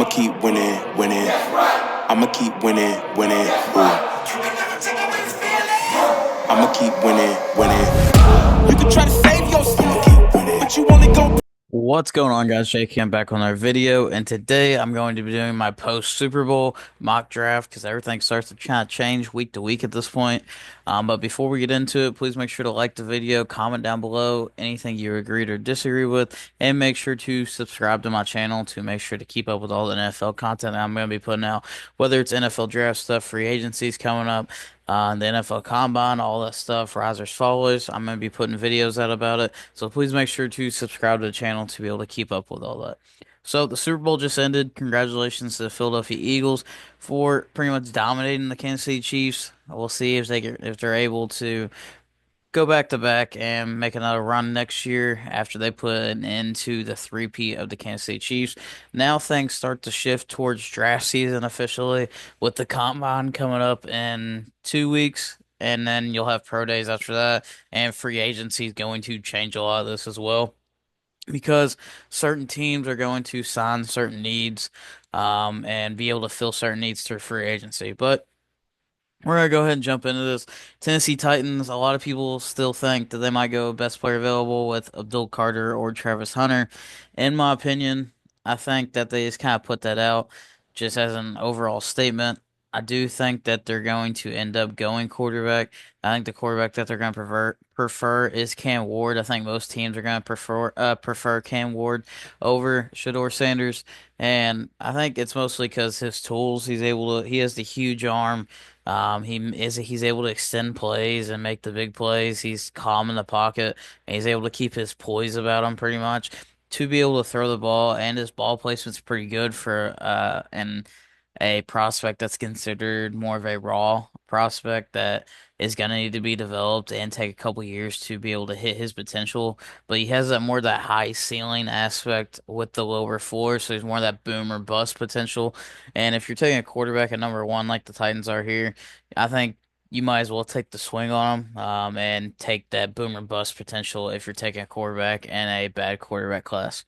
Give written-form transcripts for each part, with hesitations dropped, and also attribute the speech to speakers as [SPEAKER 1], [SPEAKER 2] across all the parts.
[SPEAKER 1] keep winning, winning. I'ma keep winning, winning. Ooh. I'ma keep winning, winning. You can try to save yourself, but you only go.
[SPEAKER 2] What's going on, guys? Jake, I'm back on our video, and today I'm going to be doing my post Super Bowl mock draft because everything starts to kind of change week to week at this point. But before we get into it, please make sure to like the video, comment down below anything you agreed or disagree with, and make sure to subscribe to my channel to make sure to keep up with all the NFL content that I'm going to be putting out, whether it's NFL draft stuff, free agencies coming up, the NFL Combine, all that stuff, risers, fallers. I'm going to be putting videos out about it. So please make sure to subscribe to the channel to be able to keep up with all that. So the Super Bowl just ended. Congratulations to the Philadelphia Eagles for pretty much dominating the Kansas City Chiefs. We'll see if they're able to go back to back and make another run next year after they put an end to the three-peat of the Kansas City Chiefs. Now things start to shift towards draft season officially with the combine coming up in 2 weeks. And then you'll have pro days after that, and free agency is going to change a lot of this as well because certain teams are going to sign certain needs, and be able to fill certain needs through free agency. But we're gonna go ahead and jump into this. Tennessee Titans. A lot of people still think that they might go best player available with Abdul Carter or Travis Hunter. In my opinion, I think that they just kind of put that out just as an overall statement. I do think that they're going to end up going quarterback. I think the quarterback that they're going to prefer is Cam Ward. I think most teams are going to prefer Cam Ward over Shador Sanders, and I think it's mostly because his tools. He has the huge arm. He's able to extend plays and make the big plays. He's calm in the pocket, and he's able to keep his poise about him pretty much to be able to throw the ball, and his ball placement's pretty good for and a prospect that's considered more of a raw prospect that is gonna need to be developed and take a couple years to be able to hit his potential. But he has that high ceiling aspect with the lower floor, so he's more that boom or bust potential. And if you're taking a quarterback at number one like the Titans are here, I think you might as well take the swing on him, and take that boom or bust potential if you're taking a quarterback in a bad quarterback class.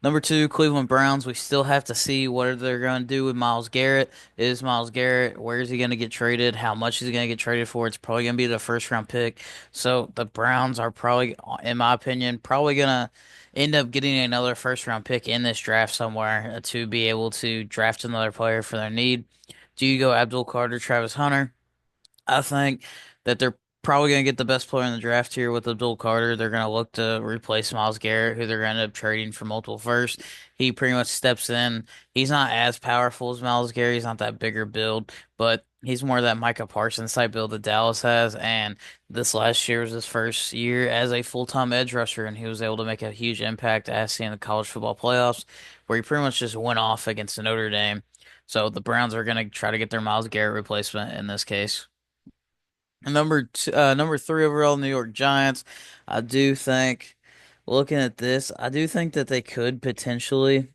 [SPEAKER 2] Number two, Cleveland Browns. We still have to see what they're going to do with Myles Garrett. Is Myles Garrett, where is he going to get traded? How much is he going to get traded for? It's probably going to be the first round pick. So the Browns are probably, in my opinion, probably going to end up getting another first round pick in this draft somewhere, to be able to draft another player for their need. Do you go Abdul Carter, Travis Hunter? I think that they're probably going to get the best player in the draft here with Abdul Carter. They're going to look to replace Myles Garrett, who they're going to end up trading for multiple firsts. He pretty much steps in. He's not as powerful as Myles Garrett. He's not that bigger build, but he's more that Micah Parsons type build that Dallas has. And this last year was his first year as a full-time edge rusher, and he was able to make a huge impact as seen in the college football playoffs, where he pretty much just went off against Notre Dame. So the Browns are going to try to get their Myles Garrett replacement in this case. Number three overall, New York Giants. I do think, looking at this, I do think that they could potentially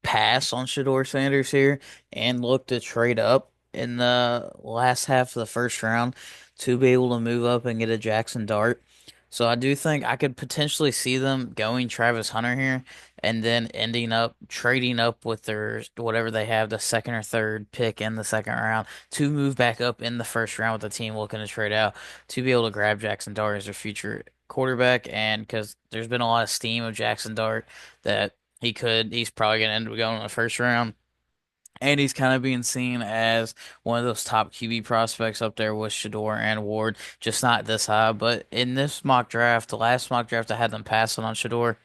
[SPEAKER 2] pass on Shador Sanders here and look to trade up in the last half of the first round to be able to move up and get a Jackson Dart. So I do think I could potentially see them going Travis Hunter here and then ending up trading up with their whatever they have, the second or third pick in the second round to move back up in the first round with the team looking to trade out to be able to grab Jackson Dart as their future quarterback. And because there's been a lot of steam of Jackson Dart that he's probably going to end up going in the first round. And he's kind of being seen as one of those top QB prospects up there with Shador and Ward, just not this high. But in this mock draft, the last mock draft, I had them passing on Shador.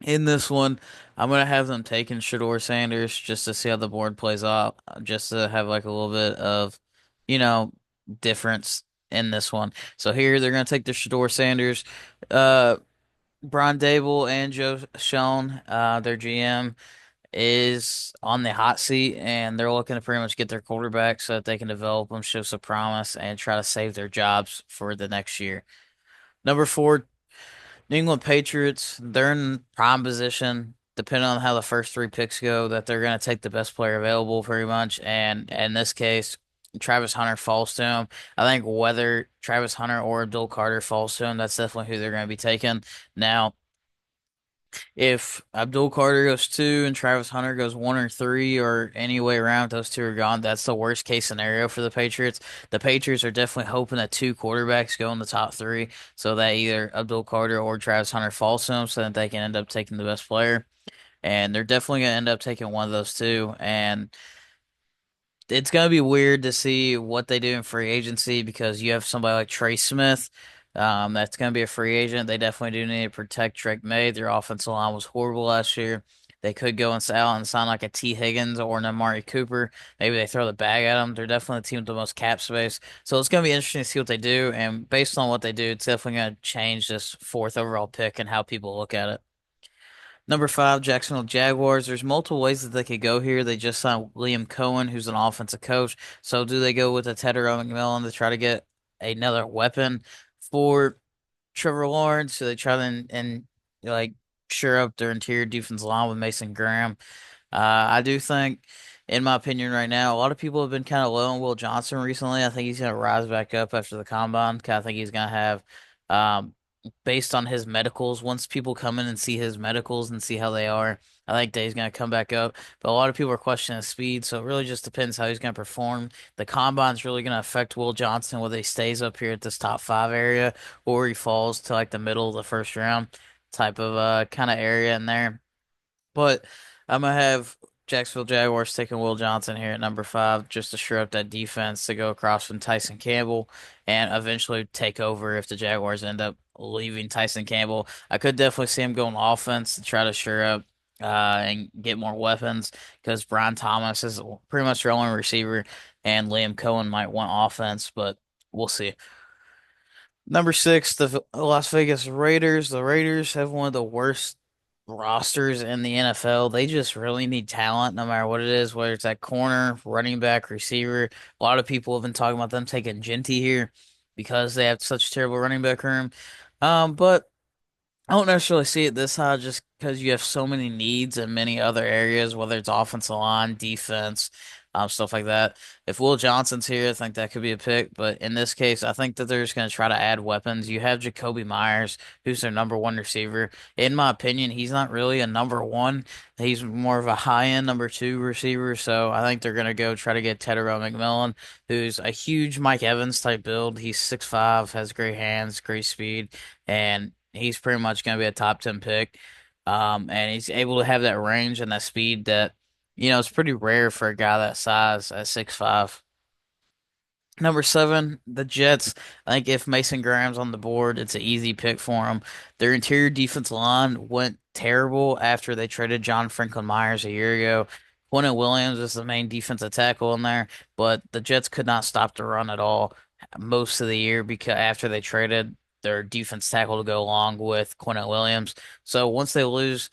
[SPEAKER 2] In this one, I'm gonna have them taking Shador Sanders just to see how the board plays out, just to have like a little bit of, you know, difference in this one. So here they're gonna take the Shador Sanders. Uh, Brian Dable and Joe Schoen, their GM, is on the hot seat, and they're looking to pretty much get their quarterback so that they can develop them, show some promise, and try to save their jobs for the next year. Number four, New England Patriots. They're in prime position, depending on how the first three picks go, that they're going to take the best player available pretty much. And in this case, Travis Hunter falls to him. I think whether Travis Hunter or Abdul Carter falls to him, that's definitely who they're going to be taking. Now, If Abdul Carter goes two and Travis Hunter goes one or three or any way around, those two are gone. That's the worst case scenario for the Patriots. The Patriots are definitely hoping that two quarterbacks go in the top three so that either Abdul Carter or Travis Hunter falls to them so that they can end up taking the best player. And they're definitely going to end up taking one of those two. And it's going to be weird to see what they do in free agency because you have somebody like Trey Smith. That's going to be a free agent. They definitely do need to protect Drake May. Their offensive line was horrible last year. They could go and sell and sign like a T. Higgins or an Amari Cooper. Maybe they throw the bag at them. They're definitely the team with the most cap space. So it's going to be interesting to see what they do. And based on what they do, it's definitely going to change this fourth overall pick and how people look at it. Number five, Jacksonville Jaguars. There's multiple ways that they could go here. They just signed Liam Cohen, who's an offensive coach. So do they go with a Tedder McMillan to try to get another weapon for Trevor Lawrence? So they try to and like shore up their interior defense line with Mason Graham. I do think, in my opinion, right now, a lot of people have been kind of low on Will Johnson recently. I think he's going to rise back up after the combine. I think he's going to have, based on his medicals, once people come in and see his medicals and see how they are, I think that he's going to come back up. But a lot of people are questioning his speed, so it really just depends how he's going to perform. The combine's really going to affect Will Johnson, whether he stays up here at this top five area or he falls to like the middle of the first round type of kind of area in there. But I'm gonna have Jacksonville Jaguars taking Will Johnson here at number five just to shore up that defense to go across from Tyson Campbell and eventually take over if the Jaguars end up leaving Tyson Campbell. I could definitely see him going offense to try to shore up and get more weapons because Brian Thomas is pretty much their only receiver and Liam Cohen might want offense, but we'll see. Number six, the Las Vegas Raiders. The Raiders have one of the worst rosters in the NFL. They just really need talent, no matter what it is, whether it's at corner, running back, receiver. A lot of people have been talking about them taking Genty here because they have such terrible running back room. But I don't necessarily see it this high just because you have so many needs in many other areas, whether it's offensive line, defense, stuff like that. If Will Johnson's here, I think that could be a pick. But in this case, I think that they're just going to try to add weapons. You have Jacoby Myers, who's their number one receiver. In my opinion, he's not really a number one. He's more of a high-end number two receiver. So I think they're going to go try to get Tedero McMillan, who's a huge Mike Evans type build. He's 6'5", has great hands, great speed, and he's pretty much going to be a top 10 pick. And he's able to have that range and that speed that, it's pretty rare for a guy that size at 6'5". Number seven, the Jets. I think if Mason Graham's on the board, it's an easy pick for them. Their interior defense line went terrible after they traded John Franklin Myers a year ago. Quentin Williams is the main defensive tackle in there, but the Jets could not stop the run at all most of the year because after they traded their defense tackle to go along with Quentin Williams. So once they lose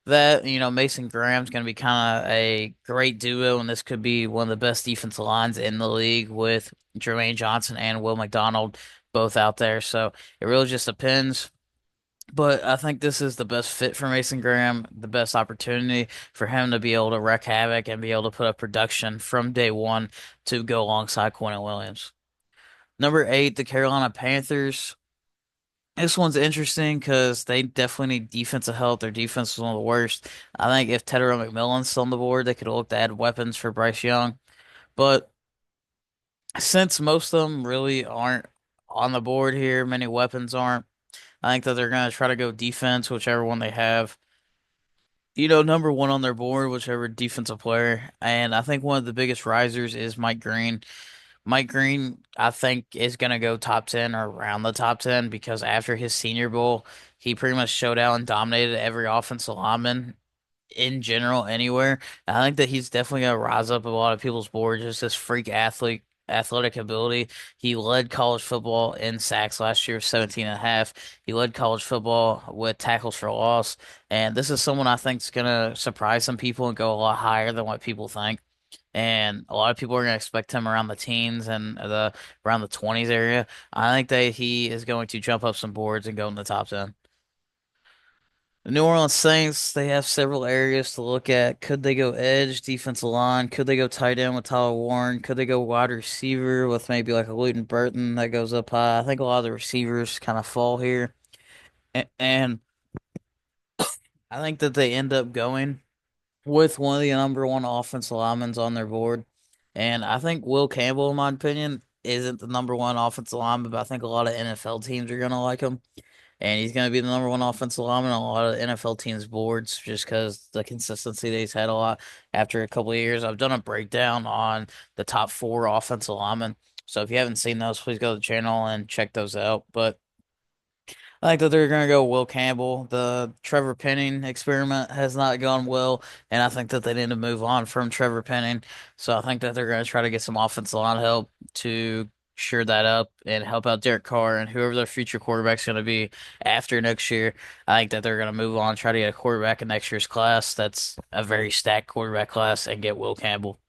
[SPEAKER 2] that, Mason Graham's going to be kind of a great duo, and this could be one of the best defensive lines in the league with Jermaine Johnson and Will McDonald both out there. So it really just depends. But I think this is the best fit for Mason Graham, the best opportunity for him to be able to wreak havoc and be able to put up production from day one to go alongside Quentin Williams. Number eight, the Carolina Panthers. This one's interesting because they definitely need defensive help. Their defense is one of the worst. I think if Tedero McMillan's still on the board, they could look to add weapons for Bryce Young. But since most of them really aren't on the board here, many weapons aren't. I think that they're going to try to go defense, whichever one they have. Number one on their board, whichever defensive player. And I think one of the biggest risers is Mike Green. Mike Green, I think, is going to go top 10 or around the top 10 because after his Senior Bowl, he pretty much showed out and dominated every offensive lineman in general anywhere. I think that he's definitely going to rise up a lot of people's boards, just this freak athletic ability. He led college football in sacks last year, 17 and a half. He led college football with tackles for loss. And this is someone I think is going to surprise some people and go a lot higher than what people think. And a lot of people are going to expect him around the teens and around the 20s area. I think that he is going to jump up some boards and go in the top 10. The New Orleans Saints, they have several areas to look at. Could they go edge, defensive line? Could they go tight end with Tyler Warren? Could they go wide receiver with maybe like a Luton Burton that goes up high? I think a lot of the receivers kind of fall here. And I think that they end up going with one of the number one offensive linemen on their board. And I think Will Campbell, in my opinion, isn't the number one offensive lineman, but I think a lot of NFL teams are going to like him. And he's going to be the number one offensive lineman on a lot of NFL teams' boards just because the consistency that he's had a lot after a couple of years. I've done a breakdown on the top four offensive linemen. So if you haven't seen those, please go to the channel and check those out. But I think that they're going to go Will Campbell. The Trevor Penning experiment has not gone well, and I think that they need to move on from Trevor Penning. So I think that they're going to try to get some offensive line help to shore that up and help out Derek Carr and whoever their future quarterback's going to be after next year. I think that they're going to move on, try to get a quarterback in next year's class that's a very stacked quarterback class, and get Will Campbell.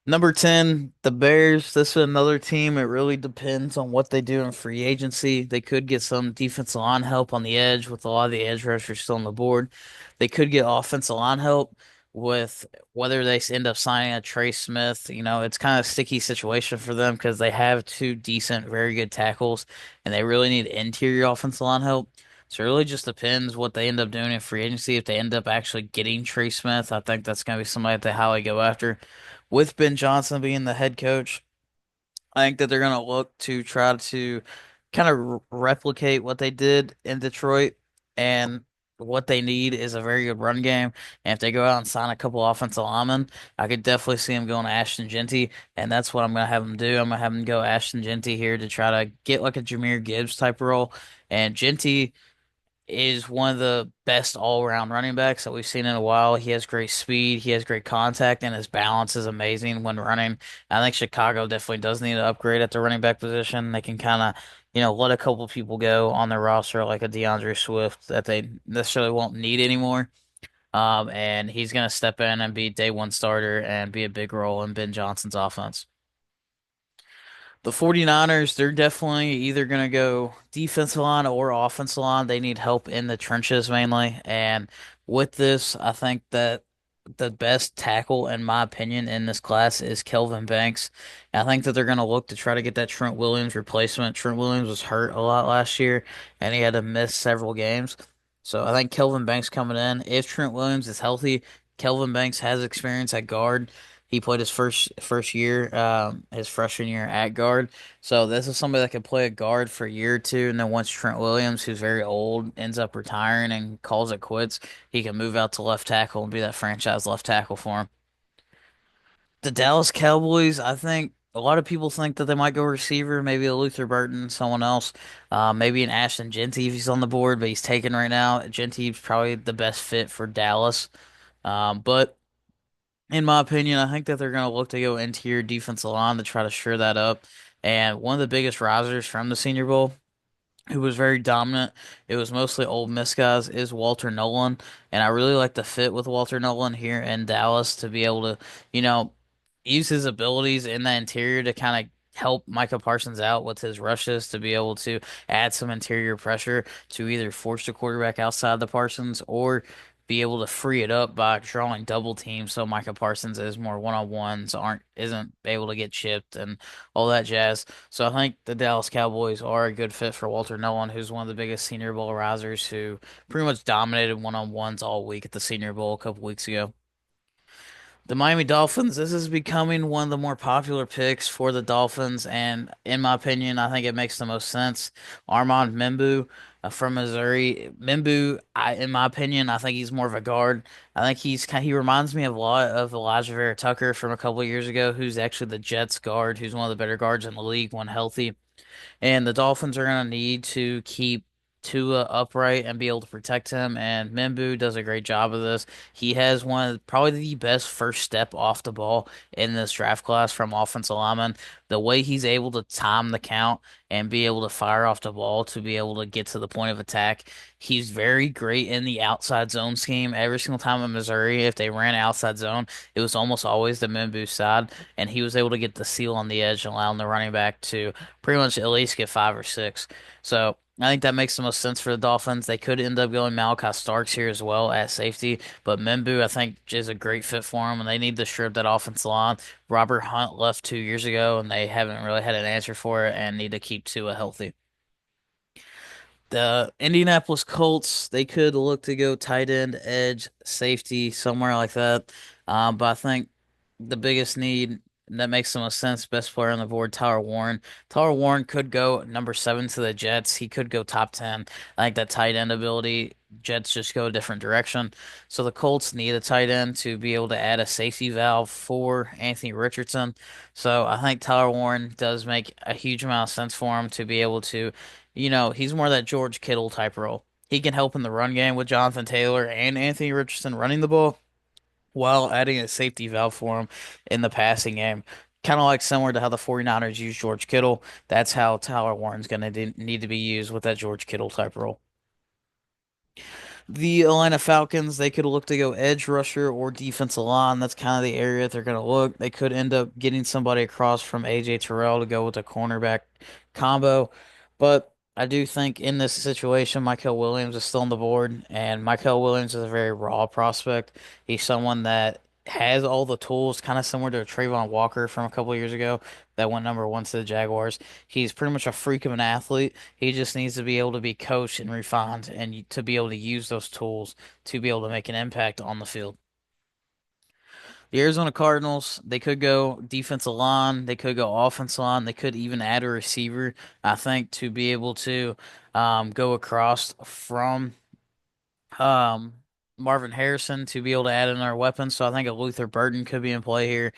[SPEAKER 2] Number 10, the Bears. This is another team. It really depends on what they do in free agency. They could get some defensive line help on the edge with a lot of the edge rushers still on the board. They could get offensive line help with whether they end up signing a Trey Smith. It's kind of a sticky situation for them because they have two decent, very good tackles, and they really need interior offensive line help. So it really just depends what they end up doing in free agency. If they end up actually getting Trey Smith, I think that's going to be somebody that they highly go after with Ben Johnson being the head coach. I think that they're going to look to try to kind of replicate what they did in Detroit. And what they need is a very good run game. And if they go out and sign a couple offensive linemen, I could definitely see them going to Ashton Jeanty. And that's what I'm going to have them do. I'm going to have them go Ashton Jeanty here to try to get like a Jahmyr Gibbs type role. And Jeanty is one of the best all-around running backs that we've seen in a while. He has great speed, he has great contact, and his balance is amazing when running. I think Chicago definitely does need to upgrade at the running back position. They can kind of, let a couple people go on their roster like a DeAndre Swift that they necessarily won't need anymore. And he's going to step in and be day one starter and be a big role in Ben Johnson's offense. The 49ers, they're definitely either going to go defensive line or offensive line. They need help in the trenches mainly. And with this, I think that the best tackle, in my opinion, in this class is Kelvin Banks. And I think that they're going to look to try to get that Trent Williams replacement. Trent Williams was hurt a lot last year, and he had to miss several games. So I think Kelvin Banks coming in, if Trent Williams is healthy, Kelvin Banks has experience at guard. He played his first year, his freshman year at guard. So this is somebody that can play a guard for a year or two, and then once Trent Williams, who's very old, ends up retiring and calls it quits, he can move out to left tackle and be that franchise left tackle for him. The Dallas Cowboys, I think a lot of people think that they might go receiver, maybe a Luther Burton, someone else, maybe an Ashton Jeanty if he's on the board, but he's taken right now. Jeanty's probably the best fit for Dallas. But in my opinion, I think that they're going to look to go interior defensive line to try to shore that up. And one of the biggest risers from the Senior Bowl, who was very dominant, it was mostly Ole Miss guys, is Walter Nolan. And I really like the fit with Walter Nolan here in Dallas to be able to, you know, use his abilities in the interior to kind of help Micah Parsons out with his rushes to be able to add some interior pressure to either force the quarterback outside the Parsons or be able to free it up by drawing double teams so Micah Parsons is more one-on-ones, isn't able to get chipped and all that jazz. So I think the Dallas Cowboys are a good fit for Walter Nolan, who's one of the biggest Senior Bowl risers who pretty much dominated one-on-ones all week at the Senior Bowl a couple weeks ago. The Miami Dolphins, this is becoming one of the more popular picks for the Dolphins, and in my opinion, I think it makes the most sense. Armand Membu from Missouri. Membu, in my opinion, I think he's more of a guard. I think he reminds me of a lot of Elijah Vera Tucker from a couple of years ago, who's actually the Jets guard, who's one of the better guards in the league when healthy. And the Dolphins are going to need to keep Tua upright and be able to protect him. And Membu does a great job of this. He has one of probably the best first step off the ball in this draft class from offensive lineman. The way he's able to time the count and be able to fire off the ball to be able to get to the point of attack. He's very great in the outside zone scheme. Every single time in Missouri, if they ran outside zone, it was almost always the Membu side, and he was able to get the seal on the edge, allowing the running back to pretty much at least get five or six. So I think that makes the most sense for the Dolphins. They could end up going Malachi Starks here as well at safety, but Membu I think is a great fit for them, and they need to strip that offensive line. Robert Hunt left 2 years ago, and they haven't really had an answer for it, and need to keep Tua healthy. The Indianapolis Colts, they could look to go tight end, edge, safety, somewhere like that. But I think the biggest need that makes the most sense, best player on the board, Tyler Warren. Tyler Warren could go number 7 to the Jets. He could go top 10. I think that tight end ability, Jets just go a different direction. So the Colts need a tight end to be able to add a safety valve for Anthony Richardson. So I think Tyler Warren does make a huge amount of sense for him to be able to, he's more that George Kittle type role. He can help in the run game with Jonathan Taylor and Anthony Richardson running the ball while adding a safety valve for him in the passing game. Kind of like similar to how the 49ers use George Kittle. That's how Tyler Warren's going to need to be used with that George Kittle type role. The Atlanta Falcons, they could look to go edge rusher or defensive line. That's kind of the area they're going to look. They could end up getting somebody across from AJ Terrell to go with a cornerback combo. But I do think in this situation, Michael Williams is still on the board, and Michael Williams is a very raw prospect. He's someone that has all the tools, kind of similar to Trayvon Walker from a couple of years ago that went number 1 to the Jaguars. He's pretty much a freak of an athlete. He just needs to be able to be coached and refined and to be able to use those tools to be able to make an impact on the field. The Arizona Cardinals, they could go defensive line, they could go offensive line, they could even add a receiver, I think, to be able to go across from um, Marvin Harrison to be able to add another weapon. So I think a Luther Burden could be in play here.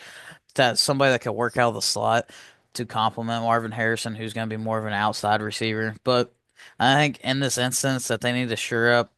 [SPEAKER 2] That's somebody that could work out of the slot to complement Marvin Harrison, who's going to be more of an outside receiver. But I think in this instance that they need to shore up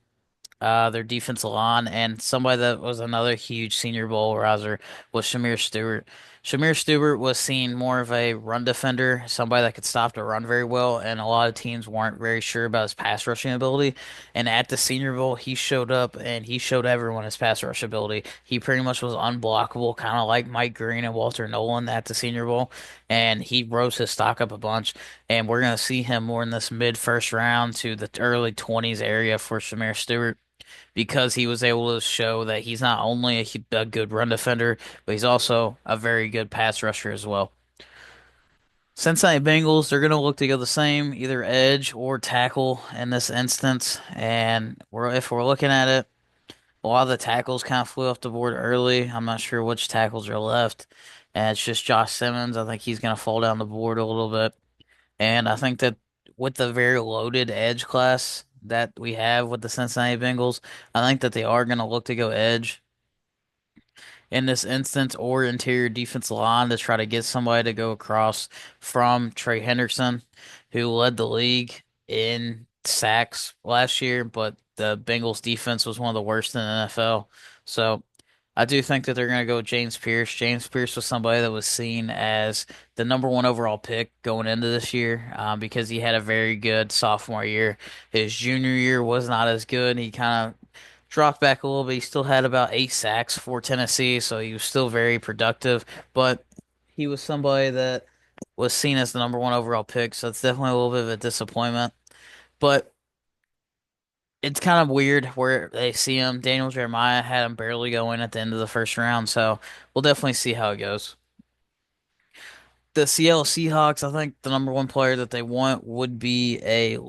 [SPEAKER 2] their defensive line, and somebody that was another huge Senior Bowl riser was Shamir Stewart. Shamir Stewart was seen more of a run defender, somebody that could stop the run very well, and a lot of teams weren't very sure about his pass rushing ability. And at the Senior Bowl, he showed up and he showed everyone his pass rush ability. He pretty much was unblockable, kind of like Mike Green and Walter Nolan at the Senior Bowl, and he rose his stock up a bunch. And we're gonna see him more in this mid first round to the early 20s area for Shamir Stewart because he was able to show that he's not only a good run defender, but he's also a very good pass rusher as well. Cincinnati Bengals, they're going to look to go the same, either edge or tackle in this instance. And if we're looking at it, a lot of the tackles kind of flew off the board early. I'm not sure which tackles are left. And it's just Josh Simmons. I think he's going to fall down the board a little bit. And I think that with the very loaded edge class that we have with the Cincinnati Bengals, I think that they are going to look to go edge in this instance or interior defensive line to try to get somebody to go across from Trey Hendrickson, who led the league in sacks last year, but the Bengals defense was one of the worst in the NFL. So I do think that they're going to go with James Pierce. James Pierce was somebody that was seen as the number 1 overall pick going into this year because he had a very good sophomore year. His junior year was not as good. He kind of dropped back a little bit. He still had about 8 sacks for Tennessee, so he was still very productive. But he was somebody that was seen as the number 1 overall pick, so it's definitely a little bit of a disappointment. But it's kind of weird where they see him. Daniel Jeremiah had him barely going at the end of the first round, so we'll definitely see how it goes. The Seattle Seahawks, I think the number 1 player that they want would be an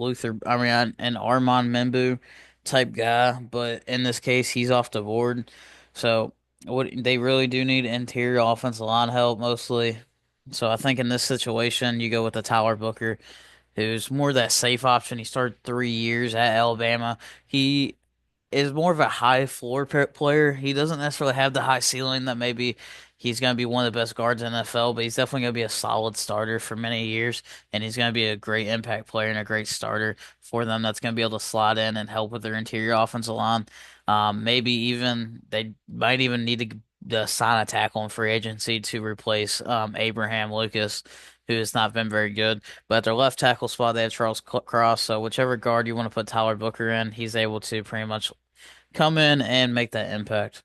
[SPEAKER 2] Armand Membu type guy, but in this case, he's off the board. So what they really do need interior offensive line help mostly. So I think in this situation, you go with the Tyler Booker, who's more that safe option. He started 3 years at Alabama. He is more of a high floor player. He doesn't necessarily have the high ceiling that maybe he's going to be one of the best guards in the NFL, but he's definitely going to be a solid starter for many years, and he's going to be a great impact player and a great starter for them that's going to be able to slide in and help with their interior offensive line. Maybe even they might even need to sign a tackle in free agency to replace Abraham Lucas, who has not been very good. But at their left tackle spot, they have Charles Cross. So whichever guard you want to put Tyler Booker in, he's able to pretty much come in and make that impact.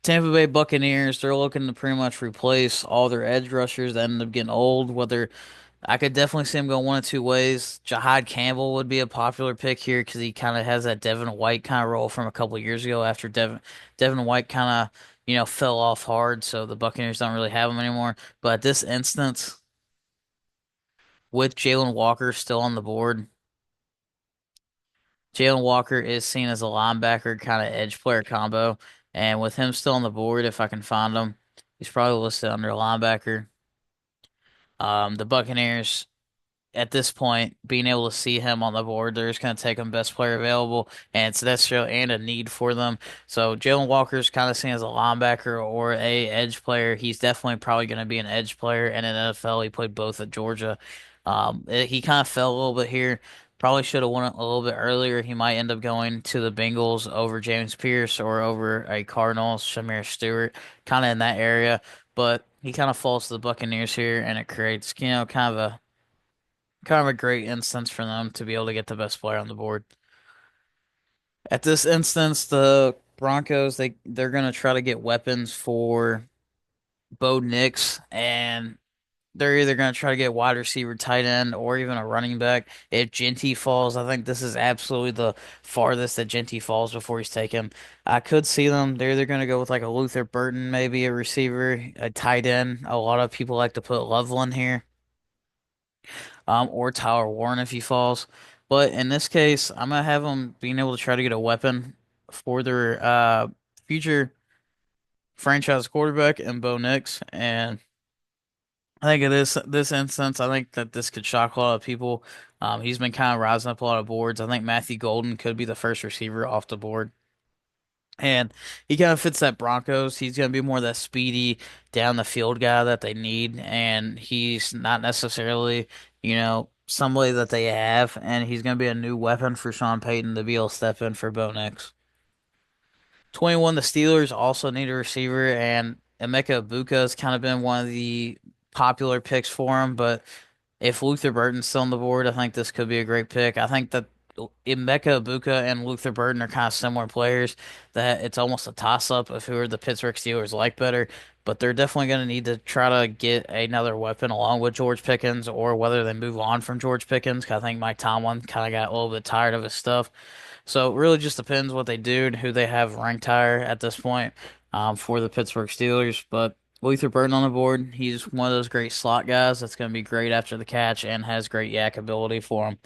[SPEAKER 2] Tampa Bay Buccaneers, they're looking to pretty much replace all their edge rushers that ended up getting old. Whether I could definitely see him go one of two ways. Jahad Campbell would be a popular pick here because he kind of has that Devin White kind of role from a couple of years ago after Devin White kind of, fell off hard. So the Buccaneers don't really have him anymore. But at this instance, with Jalen Walker still on the board, Jalen Walker is seen as a linebacker kind of edge player combo, and with him still on the board, if I can find him, he's probably listed under linebacker. The Buccaneers at this point, being able to see him on the board, they're just going to take him best player available, and it's necessary and a need for them. So Jalen Walker's kind of seen as a linebacker or a edge player. He's definitely probably going to be an edge player, and in NFL, he played both at Georgia. He kind of fell a little bit here. Probably should have won it a little bit earlier. He might end up going to the Bengals over James Pierce or over a Cardinals, Shamir Stewart, kind of in that area. But he kind of falls to the Buccaneers here, and it creates, kind of a great instance for them to be able to get the best player on the board. At this instance, the Broncos they're gonna try to get weapons for Bo Nix, and they're either gonna try to get wide receiver, tight end, or even a running back. If Genty falls, I think this is absolutely the farthest that Genty falls before he's taken. I could see them. They're either gonna go with like a Luther Burton, maybe a receiver, a tight end. A lot of people like to put Loveland here. Or Tyler Warren if he falls. But in this case, I'm gonna have them being able to try to get a weapon for their future franchise quarterback and Bo Nix. And I think in this instance, I think that this could shock a lot of people. He's been kind of rising up a lot of boards. I think Matthew Golden could be the first receiver off the board. And he kind of fits that Broncos. He's going to be more that speedy down the field guy that they need. And he's not necessarily, somebody that they have. And he's going to be a new weapon for Sean Payton to be able to step in for Bo Nix. 21, the Steelers also need a receiver. And Emeka Egbuka has kind of been one of the popular picks for him. But if Luther Burton's still on the board, I think this could be a great pick. I think that Emeka Egbuka and Luther Burton are kind of similar players that it's almost a toss-up of who are the Pittsburgh Steelers like better, but they're definitely going to need to try to get another weapon along with George Pickens or whether they move on from George Pickens 'cause I think Mike Tomlin kind of got a little bit tired of his stuff. So it really just depends what they do and who they have ranked higher at this point for the Pittsburgh Steelers. But Luther Burton on the board, he's one of those great slot guys that's going to be great after the catch and has great yak ability for him.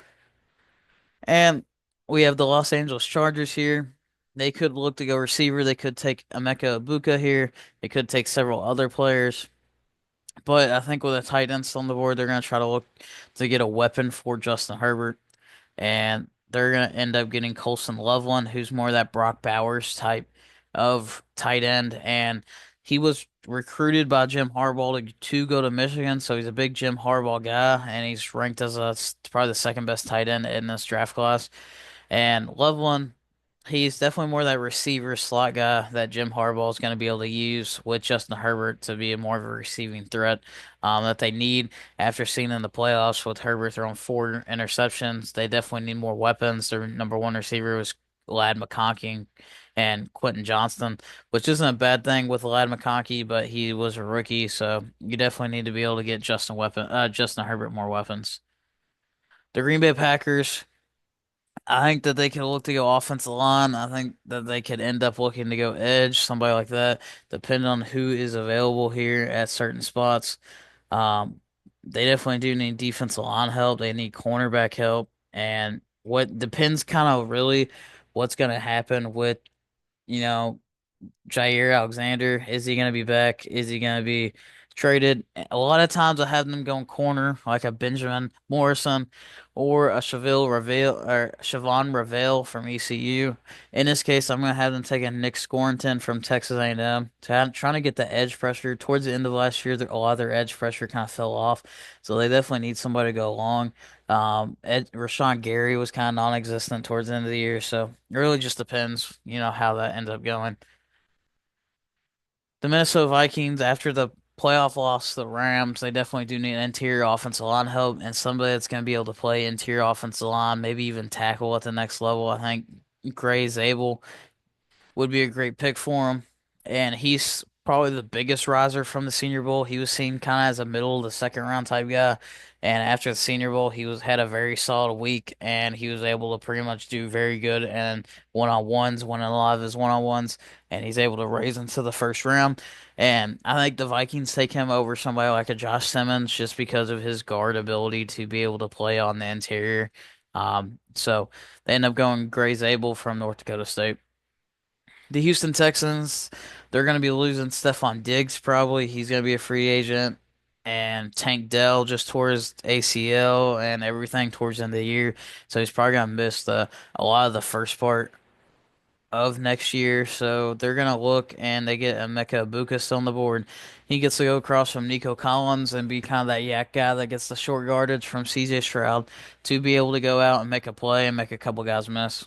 [SPEAKER 2] And we have the Los Angeles Chargers here. They could look to go receiver. They could take Emeka Egbuka here. They could take several other players. But I think with a tight end still on the board, they're going to try to look to get a weapon for Justin Herbert. And they're going to end up getting Colson Loveland, who's more that Brock Bowers type of tight end. And he was recruited by Jim Harbaugh to go to Michigan, so he's a big Jim Harbaugh guy, and he's ranked as probably the second best tight end in this draft class. And Loveland, he's definitely more that receiver slot guy that Jim Harbaugh is going to be able to use with Justin Herbert to be more of a receiving threat that they need after seeing in the playoffs with Herbert throwing 4 interceptions. They definitely need more weapons. Their number one receiver was Ladd McConkey and Quentin Johnston, which isn't a bad thing with Ladd McConkey, but he was a rookie, so you definitely need to be able to get Justin Herbert more weapons. The Green Bay Packers. I think that they could look to go offensive line. I think that they could end up looking to go edge, somebody like that, depending on who is available here at certain spots. Um, they definitely do need defensive line help. They need cornerback help. And what depends kind of really what's going to happen with, you know, Jair Alexander, is he going to be back? Is he going to be traded? A lot of times I have them going corner, like a Benjamin Morrison or a Shavon Ravel from ECU. In this case, I'm going to have them take a Nick Scorington from Texas A&M trying to get the edge pressure. Towards the end of last year, a lot of their edge pressure kind of fell off, so they definitely need somebody to go along. Rashawn Gary was kind of non-existent towards the end of the year, so it really just depends, how that ends up going. The Minnesota Vikings, after the playoff loss to the Rams, they definitely do need an interior offensive line help and somebody that's going to be able to play interior offensive line, maybe even tackle at the next level. I think Gray Zabel would be a great pick for him. And he's probably the biggest riser from the Senior Bowl. He was seen kind of as a middle of the second round type guy. And after the Senior Bowl, he was had a very solid week, and he was able to pretty much do very good and one-on-ones, winning a lot of his one-on-ones, and he's able to raise into the first round. And I think the Vikings take him over somebody like a Josh Simmons just because of his guard ability to be able to play on the interior. So they end up going Gray Zabel from North Dakota State. The Houston Texans, they're going to be losing Stephon Diggs probably. He's going to be a free agent. And Tank Dell just tore his ACL and everything towards the end of the year. So he's probably going to miss a lot of the first part of next year. So they're going to look and they get Emeka Egbuka still on the board. He gets to go across from Nico Collins and be kind of that yak guy that gets the short yardage from CJ Stroud to be able to go out and make a play and make a couple guys miss.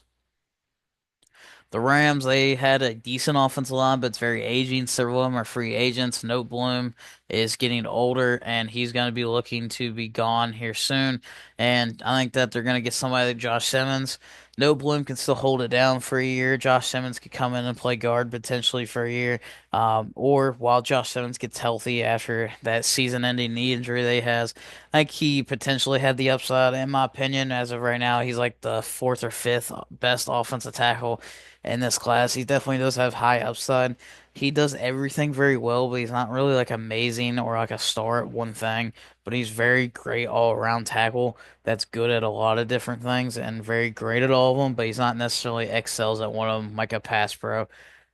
[SPEAKER 2] The Rams, they had a decent offensive line, but it's very aging. Several of them are free agents. Note Bloom is getting older, and he's going to be looking to be gone here soon. And I think that they're going to get somebody like Josh Simmons. Note Bloom can still hold it down for a year. Josh Simmons could come in and play guard potentially for a year. Or while Josh Simmons gets healthy after that season-ending knee injury that he has, I think he potentially had the upside. In my opinion, as of right now, he's like the fourth or fifth best offensive tackle in this class. He definitely does have high upside. He does everything very well, but he's not really like amazing or like a star at one thing. But he's very great all around tackle that's good at a lot of different things and very great at all of them, but he's not necessarily excels at one of them like a pass pro,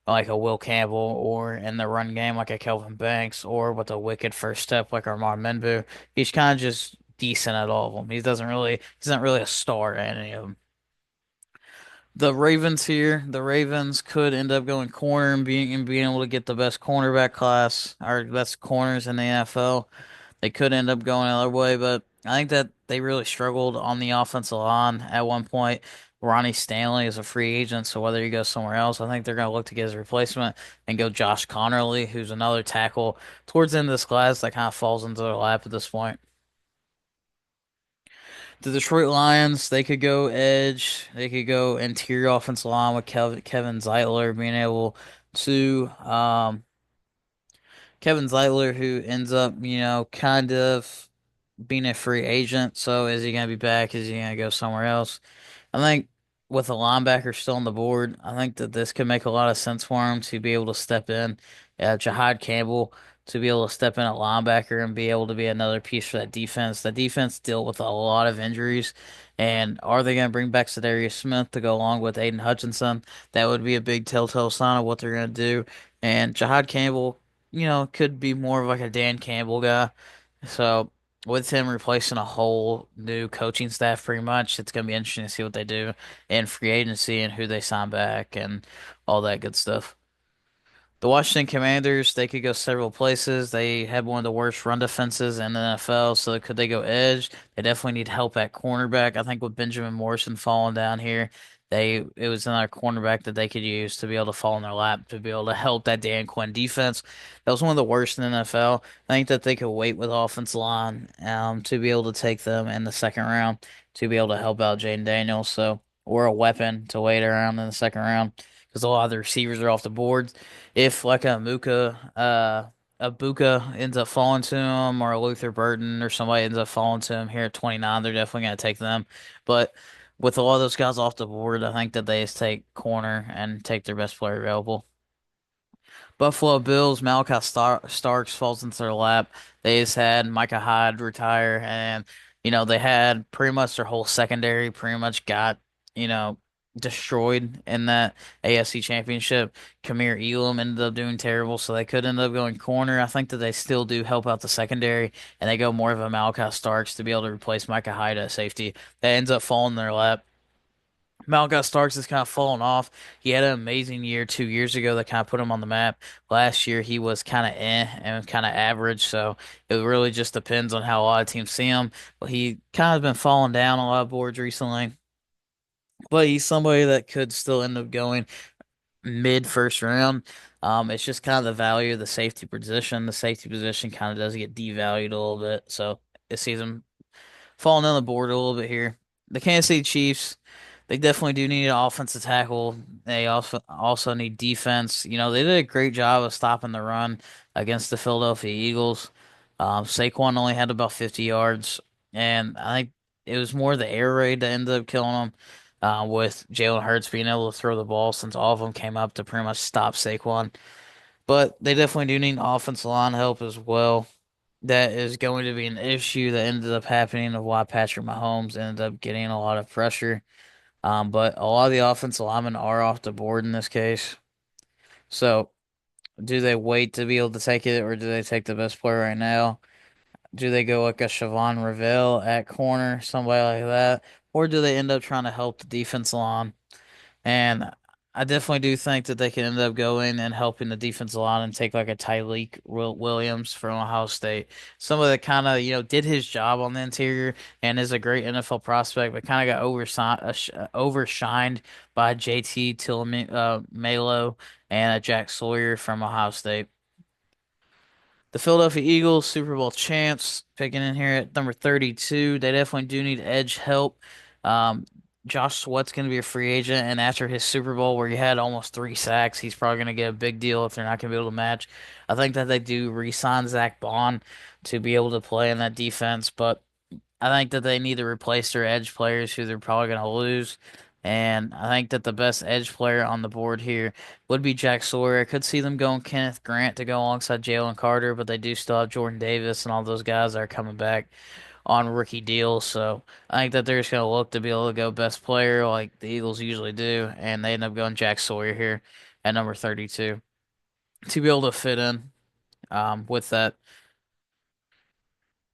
[SPEAKER 2] like a Will Campbell, or in the run game like a Kelvin Banks, or with a wicked first step like Armand Menbu. He's kind of just decent at all of them. He's not really a star at any of them. The Ravens here, the Ravens could end up going corner and being able to get the best cornerback class or best corners in the NFL. They could end up going another way, but I think that they really struggled on the offensive line at one point. Ronnie Stanley is a free agent, so whether he goes somewhere else, I think they're going to look to get his replacement and go Josh Connerly, who's another tackle towards the end of this class that kind of falls into their lap at this point. The Detroit Lions, they could go edge. They could go interior offensive line with Kevin Zeitler being able to Kevin Zeitler, who ends up, kind of being a free agent. So is he going to be back? Is he going to go somewhere else? I think with a linebacker still on the board, I think that this could make a lot of sense for him to be able to step in. Jahad Campbell to be able to step in at linebacker and be able to be another piece for that defense. The defense dealt with a lot of injuries. And are they going to bring back Za'Darius Smith to go along with Aiden Hutchinson? That would be a big telltale sign of what they're going to do. And Jahad Campbell, could be more of like a Dan Campbell guy. So with him replacing a whole new coaching staff pretty much, it's going to be interesting to see what they do in free agency and who they sign back and all that good stuff. The Washington Commanders, they could go several places. They have one of the worst run defenses in the NFL, so could they go edge? They definitely need help at cornerback. I think with Benjamin Morrison falling down here, it was another cornerback that they could use to be able to fall in their lap to be able to help that Dan Quinn defense. That was one of the worst in the NFL. I think that they could wait with offensive line to be able to take them in the second round to be able to help out Jaden Daniels. So or a weapon to wait around in the second round because a lot of the receivers are off the board. If like a Buka ends up falling to him, or a Luther Burton or somebody ends up falling to him here at 29, they're definitely going to take them. But with a lot of those guys off the board, I think that they just take corner and take their best player available. Buffalo Bills, Malachi Starks falls into their lap. They just had Micah Hyde retire, and they had pretty much their whole secondary pretty much got you know destroyed in that AFC Championship. Kamir Elam ended up doing terrible, so they could end up going corner. I think that they still do help out the secondary, and they go more of a Malachi Starks to be able to replace Micah Hyde at safety. That ends up falling in their lap. Malachi Starks has kind of fallen off. He had an amazing year 2 years ago that kind of put him on the map. Last year he was kind of and kind of average, so it really just depends on how a lot of teams see him. But he kind of been falling down a lot of boards recently. But he's somebody that could still end up going mid first round. It's just kind of the value of the safety position. The safety position kind of does get devalued a little bit, so it sees him falling down the board a little bit here. The Kansas City Chiefs, they definitely do need an offensive tackle. They also need defense. They did a great job of stopping the run against the Philadelphia Eagles. Saquon only had about 50 yards, and I think it was more the air raid that ended up killing them. With Jalen Hurts being able to throw the ball since all of them came up to pretty much stop Saquon. But they definitely do need offensive line help as well. that is going to be an issue that ended up happening of why Patrick Mahomes ended up getting a lot of pressure. But a lot of the offensive linemen are off the board in this case. So do they wait to be able to take it, or do they take the best player right now? Do they go like a Siobhan Reveal at corner, somebody like that? Or do they end up trying to help the defense line? And I definitely do think that they can end up going and helping the defensive line and take like a Tyleek Williams from Ohio State. Somebody that kind of, did his job on the interior and is a great NFL prospect, but kind of got overshined by JT Melo and Jack Sawyer from Ohio State. The Philadelphia Eagles, Super Bowl champs, picking in here at number 32. They definitely do need edge help. Um, Josh Sweat's going to be a free agent, and after his Super Bowl where he had almost 3 sacks, he's probably going to get a big deal if they're not going to be able to match. I think that they do re-sign Zach Bond to be able to play in that defense, but I think that they need to replace their edge players who they're probably going to lose. And I think that the best edge player on the board here would be Jack Sawyer. I could see them going Kenneth Grant to go alongside Jalen Carter, but they do still have Jordan Davis and all those guys that are coming back on rookie deals. So I think that they're just going to look to be able to go best player like the Eagles usually do. And they end up going Jack Sawyer here at number 32 to be able to fit in with that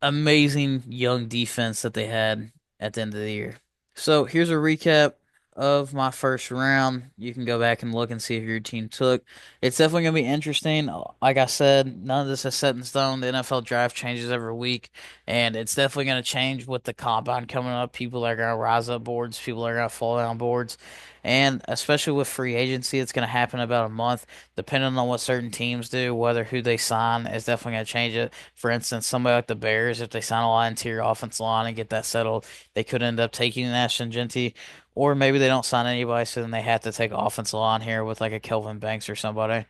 [SPEAKER 2] amazing young defense that they had at the end of the year. So here's a recap of my first round. You can go back and look and see if your team took. It's definitely going to be interesting. Like I said, none of this is set in stone. The NFL draft changes every week, and it's definitely going to change with the combine coming up. People are going to rise up boards, people are going to fall down boards. And especially with free agency, it's going to happen about a month, depending on what certain teams do, whether who they sign is definitely going to change it. For instance, somebody like the Bears, if they sign a lot interior offensive line and get that settled, they could end up taking Ashton Jeanty. Or maybe they don't sign anybody, so then they have to take offensive line here with like a Kelvin Banks or somebody.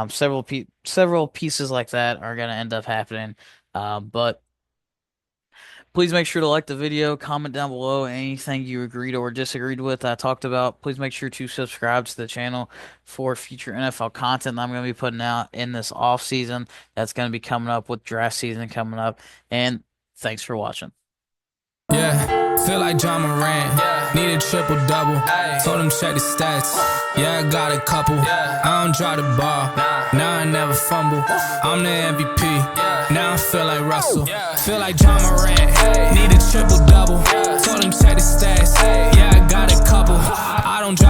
[SPEAKER 2] Several pieces like that are going to end up happening. But please make sure to like the video, comment down below anything you agreed or disagreed with I talked about. Please make sure to subscribe to the channel for future NFL content that I'm going to be putting out in this off season. That's going to be coming up with draft season coming up. And thanks for watching.
[SPEAKER 3] Yeah, feel like John Morant, need a triple-double, told him check the stats, yeah, I got a couple, I don't drop the ball, now I never fumble, I'm the MVP, now I feel like Russell, feel like John Morant, need a triple-double, told him check the stats, yeah, I got a couple,